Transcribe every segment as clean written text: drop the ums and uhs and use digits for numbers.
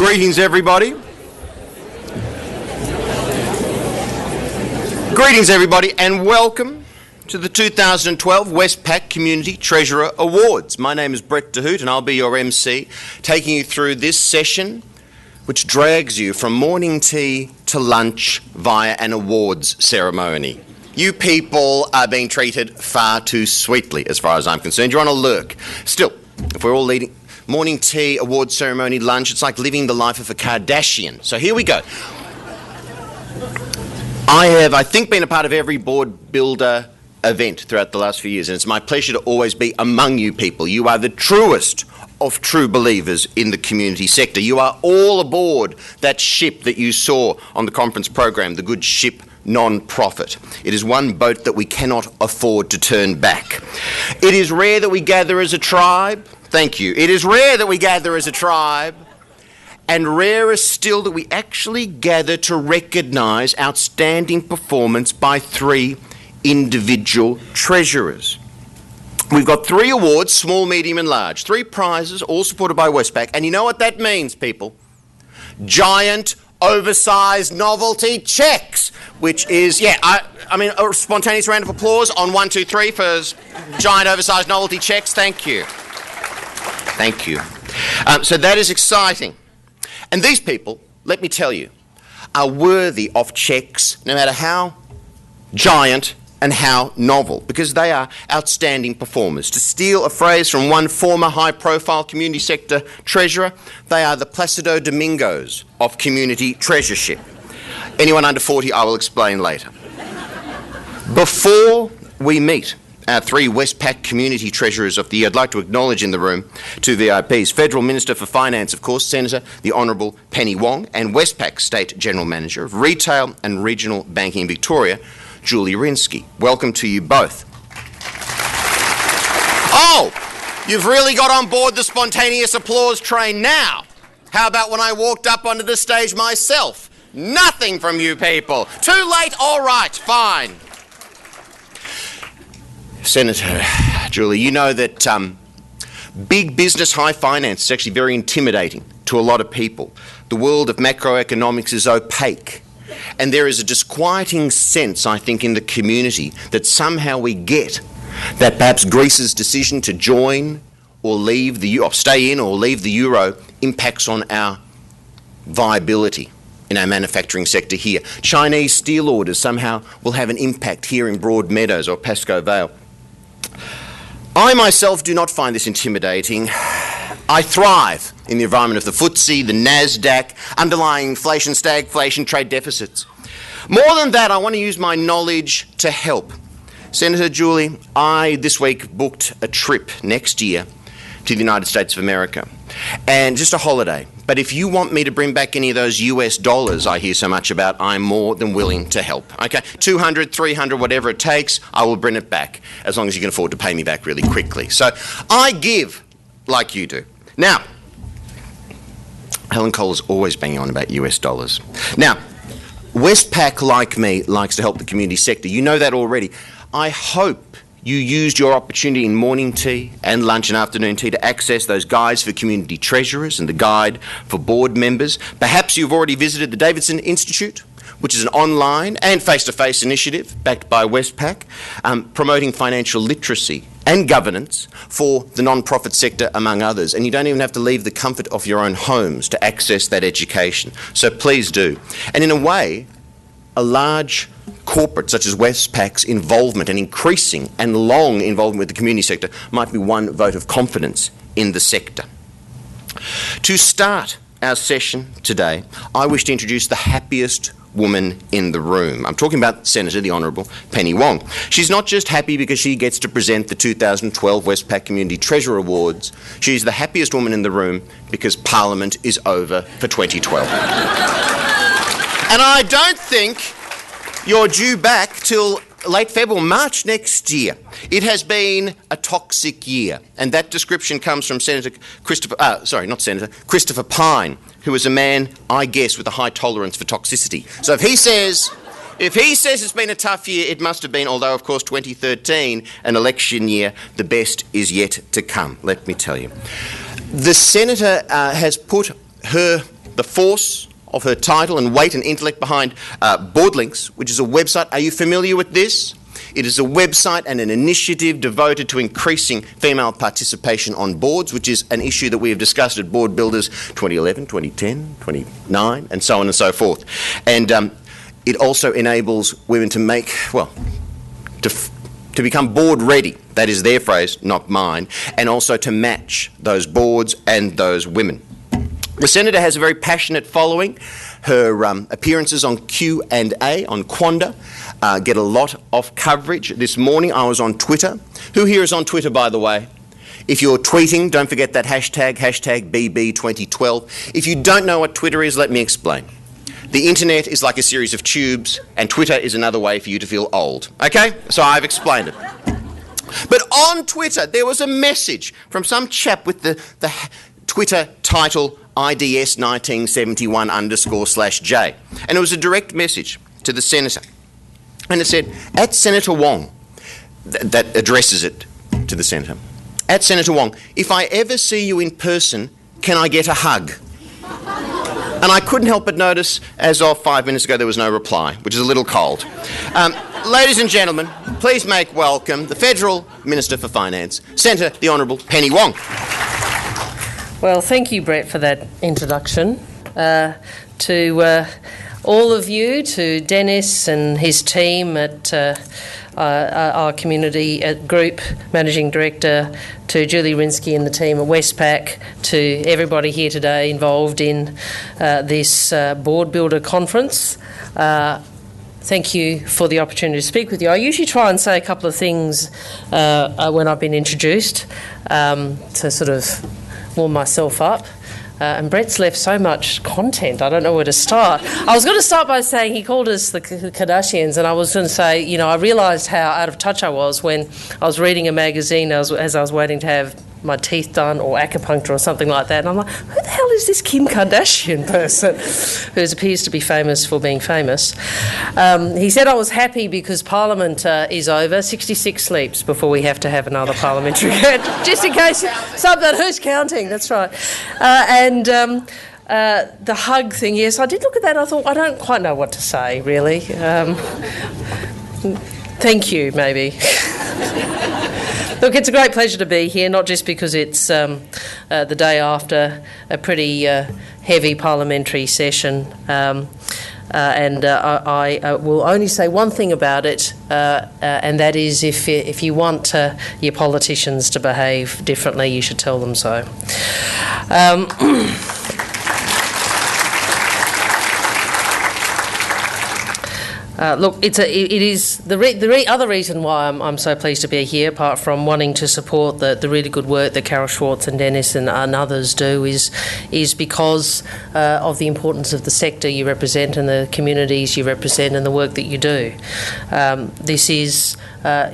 Greetings, everybody. Greetings, everybody, and welcome to the 2012 Westpac Community Treasurer Awards. My name is Brett Hoedt, and I'll be your MC, taking you through this session, which drags you from morning tea to lunch via an awards ceremony. You people are being treated far too sweetly, as far as I'm concerned. You're on a lurk. Still, if we're all leading morning tea, award ceremony, lunch, it's like living the life of a Kardashian. So here we go. I have, I think, been a part of every board builder event throughout the last few years, and it's my pleasure to always be among you people. You are the truest of true believers in the community sector. You are all aboard that ship that you saw on the conference program, the Good Ship Non-Profit. It is one boat that we cannot afford to turn back. It is rare that we gather as a tribe. Thank you. It is rare that we gather as a tribe, and rarer still that we actually gather to recognise outstanding performance by three individual treasurers. We've got three awards, small, medium and large. Three prizes, all supported by Westpac. And you know what that means, people? Giant, oversized novelty cheques, which is, I mean, a spontaneous round of applause on 1, 2, 3 for giant, oversized novelty cheques. Thank you. Thank you. So that is exciting. And these people, let me tell you, are worthy of cheques no matter how giant and how novel, because they are outstanding performers. To steal a phrase from one former high-profile community sector treasurer, they are the Placido Domingos of community treasurership. Anyone under 40, I will explain later. Before we meet our three Westpac Community Treasurers of the Year, I'd like to acknowledge in the room two VIPs. Federal Minister for Finance, of course, Senator the Honourable Penny Wong, and Westpac State General Manager of Retail and Regional Banking in Victoria, Julie Rinsky. Welcome to you both. Oh, you've really got on board the spontaneous applause train now. How about when I walked up onto the stage myself? Nothing from you people. Too late? All right, fine. Senator Julie, you know that big business, high finance is actually very intimidating to a lot of people. The world of macroeconomics is opaque. And there is a disquieting sense, I think, in the community that somehow we get that perhaps Greece's decision to join or leave or stay in or leave the euro impacts on our viability in our manufacturing sector here. Chinese steel orders somehow will have an impact here in Broadmeadows or Pascoe Vale. I myself do not find this intimidating. I thrive in the environment of the FTSE, the NASDAQ, underlying inflation, stagflation, trade deficits. More than that, I want to use my knowledge to help. Senator Julie, I this week booked a trip next year to the United States of America, and just a holiday. But if you want me to bring back any of those US dollars I hear so much about, I'm more than willing to help. Okay, 200, 300, whatever it takes, I will bring it back, as long as you can afford to pay me back really quickly. So I give like you do. Now, Helen Cole is always banging on about US dollars. Now, Westpac, like me, likes to help the community sector. You know that already. I hope you used your opportunity in morning tea and lunch and afternoon tea to access those guides for community treasurers and the guide for board members. Perhaps you've already visited the Davidson Institute, which is an online and face-to-face initiative backed by Westpac, promoting financial literacy and governance for the non-profit sector, among others. And you don't even have to leave the comfort of your own homes to access that education. So please do. And in a way, a large corporate such as Westpac's involvement and increasing and long involvement with the community sector might be one vote of confidence in the sector. To start our session today, I wish to introduce the happiest woman in the room. I'm talking about Senator the Honourable Penny Wong. She's not just happy because she gets to present the 2012 Westpac Community Treasurer Awards. She's the happiest woman in the room because Parliament is over for 2012. And I don't think you're due back till late February or March next year. It has been a toxic year, and that description comes from Christopher Pine, who is a man, I guess, with a high tolerance for toxicity. So if he says it's been a tough year, it must have been, although of course 2013, an election year, the best is yet to come, let me tell you. The Senator has put her the force of her title and weight and intellect behind Board Links, which is a website. Are you familiar with this? It is a website and an initiative devoted to increasing female participation on boards, which is an issue that we have discussed at Board Builders 2011, 2010, 2009, and so on and so forth. And it also enables women to make, well, to become board ready. That is their phrase, not mine, and also to match those boards and those women. The Senator has a very passionate following. Her appearances on Q&A, on Quanda, get a lot of coverage. This morning I was on Twitter. Who here is on Twitter, by the way? If you're tweeting, don't forget that hashtag BB2012. If you don't know what Twitter is, let me explain. The internet is like a series of tubes, and Twitter is another way for you to feel old. Okay? So I've explained it. But on Twitter, there was a message from some chap with the Twitter title IDS 1971_/J. And it was a direct message to the Senator. And it said, at Senator Wong, that addresses it to the Senator, at Senator Wong, if I ever see you in person, can I get a hug? And I couldn't help but notice, as of 5 minutes ago, there was no reply, which is a little cold. Ladies and gentlemen, please make welcome the Federal Minister for Finance, Senator the Honourable Penny Wong. Well, thank you, Brett, for that introduction. To all of you, to Dennis and his team at our community group, Managing Director, to Julie Rinsky and the team at Westpac, to everybody here today involved in this Board Builder Conference. Thank you for the opportunity to speak with you. I usually try and say a couple of things when I've been introduced to sort of warm myself up. And Brett's left so much content, I don't know where to start. I was going to start by saying he called us the Kardashians, and I was going to say, you know, I realised how out of touch I was when I was reading a magazine as I was waiting to have my teeth done or acupuncture or something like that. And I'm like, who the hell is this Kim Kardashian person who appears to be famous for being famous? He said I was happy because Parliament is over. 66 sleeps before we have to have another parliamentary. Just in case something, who's counting? That's right. The hug thing, yes, I did look at that. I thought, I don't quite know what to say, really. Thank you, maybe. Look, it's a great pleasure to be here, not just because it's the day after a pretty heavy parliamentary session, I will only say one thing about it, and that is if you want your politicians to behave differently, you should tell them so. Look, it is the other reason why I'm so pleased to be here, apart from wanting to support the really good work that Carol Schwartz and Dennis and others do, is because of the importance of the sector you represent and the communities you represent and the work that you do. This is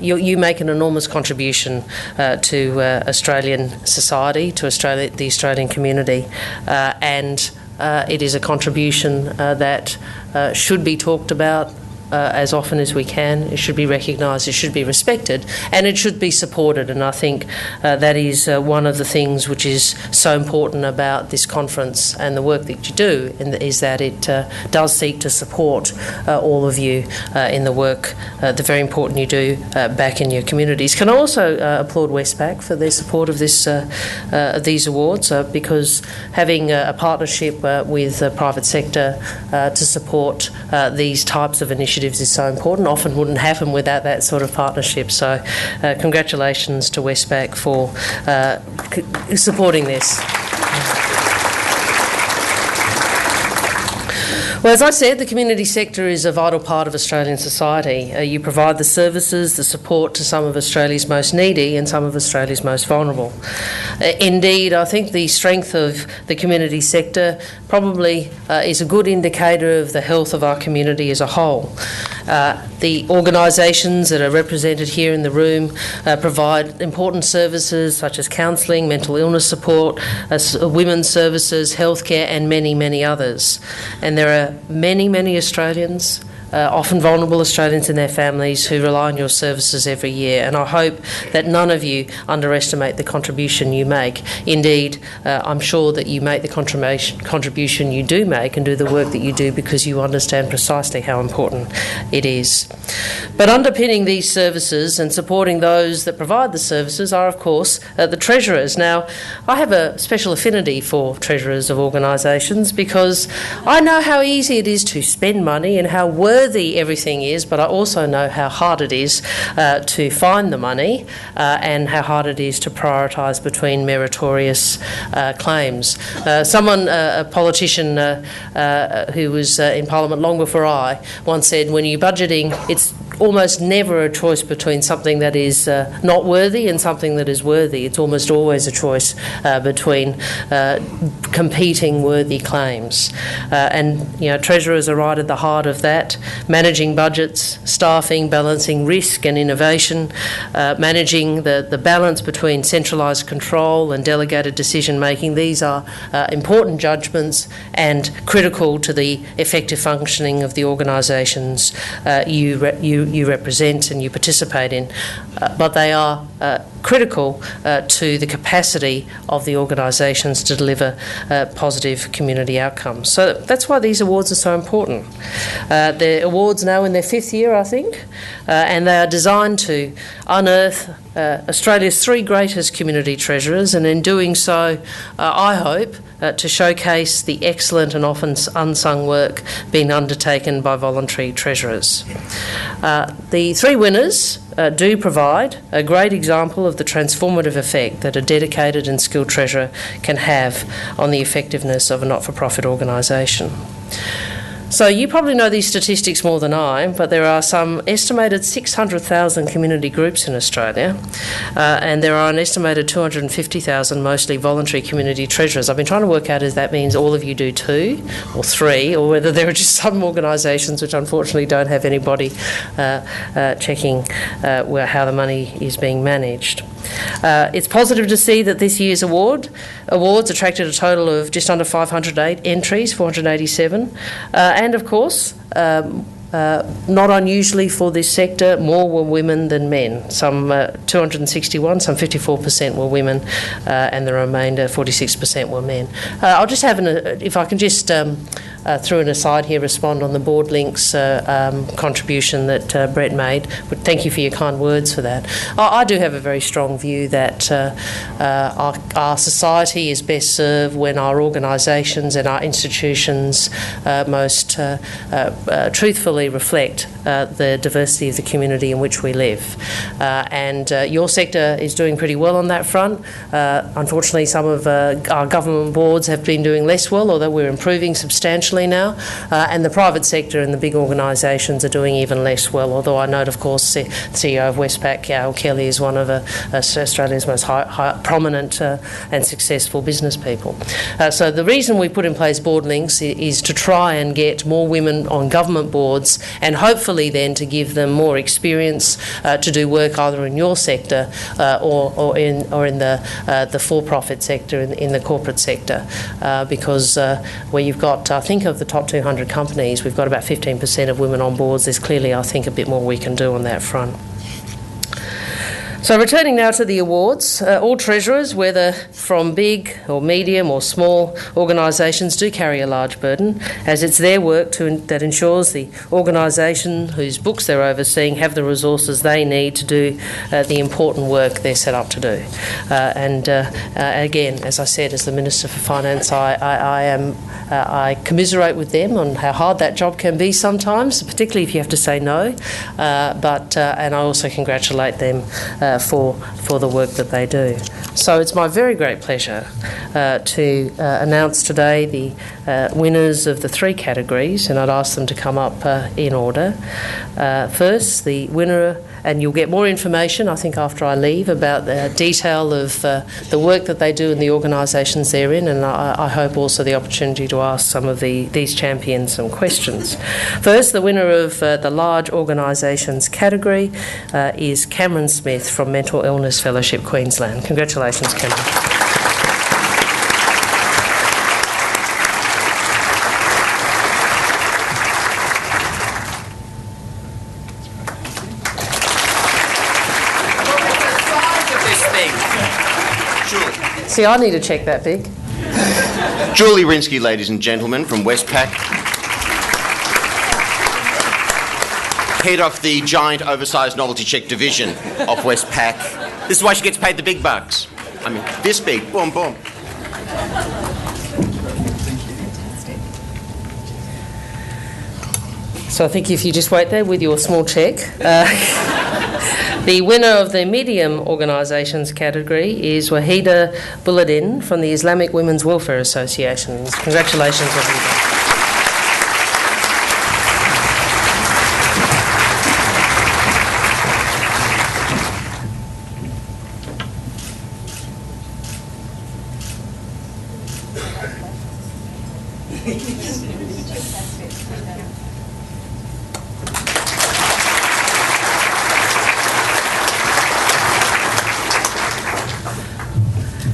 you make an enormous contribution to Australian society, to the Australian community, and it is a contribution that should be talked about as often as we can. It should be recognised, it should be respected, and it should be supported. And I think that is one of the things which is so important about this conference and the work that you do, is that it does seek to support all of you in the work, the very important you do back in your communities. Can I also applaud Westpac for their support of this these awards, because having a partnership with the private sector to support these types of initiatives is so important. Often wouldn't happen without that sort of partnership. So congratulations to Westpac for supporting this. Well, as I said, the community sector is a vital part of Australian society. You provide the services, the support to some of Australia's most needy and some of Australia's most vulnerable. Indeed, I think the strength of the community sector probably is a good indicator of the health of our community as a whole. The organisations that are represented here in the room provide important services such as counselling, mental illness support, women's services, healthcare and many, many others. And there are many, many Australians often vulnerable Australians and their families who rely on your services every year. And I hope that none of you underestimate the contribution you make. Indeed, I'm sure that you make the contribution you do make and do the work that you do because you understand precisely how important it is. But underpinning these services and supporting those that provide the services are, of course, the treasurers. Now, I have a special affinity for treasurers of organisations because I know how easy it is to spend money and how worthy everything is, but I also know how hard it is to find the money and how hard it is to prioritise between meritorious claims. A politician who was in Parliament long before I, once said, when you're budgeting, it's almost never a choice between something that is not worthy and something that is worthy. It's almost always a choice between competing worthy claims. And, treasurers are right at the heart of that, managing budgets, staffing, balancing risk and innovation, managing the balance between centralised control and delegated decision-making. These are important judgments and critical to the effective functioning of the organisations you represent and you participate in, but they are critical to the capacity of the organisations to deliver positive community outcomes. So that's why these awards are so important. The awards now in their 5th year, I think, and they are designed to unearth Australia's 3 greatest community treasurers, and in doing so, I hope, to showcase the excellent and often unsung work being undertaken by voluntary treasurers. The 3 winners do provide a great example of the transformative effect that a dedicated and skilled treasurer can have on the effectiveness of a not-for-profit organisation. So you probably know these statistics more than I, but there are some estimated 600,000 community groups in Australia, and there are an estimated 250,000 mostly voluntary community treasurers. I've been trying to work out if that means all of you do 2 or 3, or whether there are just some organisations which unfortunately don't have anybody checking how the money is being managed. It's positive to see that this year's awards attracted a total of just under 508 entries, 487, and of course, not unusually for this sector, more were women than men. Some 261, some 54% were women, and the remainder 46% were men. I'll just have if I can just through an aside here, respond on the board links contribution that Brett made. But thank you for your kind words for that. I do have a very strong view that our society is best served when our organisations and our institutions most truthfully reflect the diversity of the community in which we live. And your sector is doing pretty well on that front. Unfortunately, some of our government boards have been doing less well, although we're improving substantially now, and the private sector and the big organisations are doing even less well, although I note, of course, the CEO of Westpac, Al Kelly, is one of Australia's most prominent and successful business people. So the reason we put in place board links is to try and get more women on government boards, and hopefully then to give them more experience to do work either in your sector or in the for-profit sector, in the corporate sector, because where you've got, I think, of the top 200 companies, we've got about 15% of women on boards. There's clearly, I think, a bit more we can do on that front. So returning now to the awards, all treasurers, whether from big or medium or small organisations, do carry a large burden, as it's their work that ensures the organisation whose books they're overseeing have the resources they need to do the important work they're set up to do. Again, as I said, as the Minister for Finance, I commiserate with them on how hard that job can be sometimes, particularly if you have to say no. And I also congratulate them for the work that they do. So it's my very great pleasure to announce today the winners of the 3 categories, and I'd ask them to come up in order. First, the winner, and you'll get more information, I think, after I leave about the detail of the work that they do in the organisations they're in, and I hope also the opportunity to ask some of these champions some questions. First, the winner of the large organisations category is Cameron Smith from Mental Illness Fellowship Queensland. Congratulations, Cameron. See, I need to check that big. Julie Rinsky, ladies and gentlemen, from Westpac. Head of the giant oversized novelty check division of Westpac. This is why she gets paid the big bucks. I mean, this big. Boom, boom. So I think if you just wait there with your small cheque. The winner of the medium organisations category is Wahida Bulladin from the Islamic Women's Welfare Association. Congratulations, Wahida.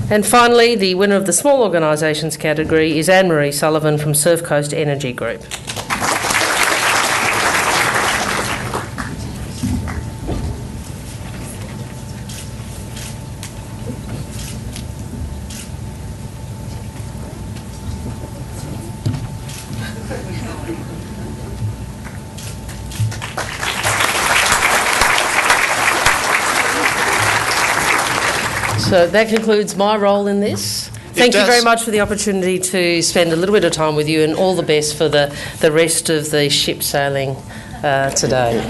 And finally, the winner of the small organisations category is Anne-Marie Sullivan from Surf Coast Energy Group. So that concludes my role in this. Thank you very much for the opportunity to spend a little bit of time with you, and all the best for the rest of the ship sailing today.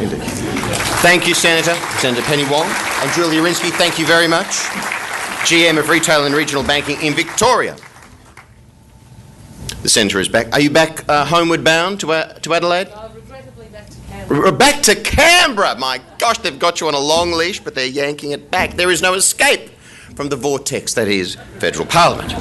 Thank you, Senator. Senator Penny Wong. And Julia Rinsky, thank you very much. GM of Retail and Regional Banking in Victoria. The Senator is back. Are you back homeward bound to Adelaide? Regrettably back to Canberra. Back to Canberra! My gosh, they've got you on a long leash, but they're yanking it back. There is no escape from the vortex that is federal parliament.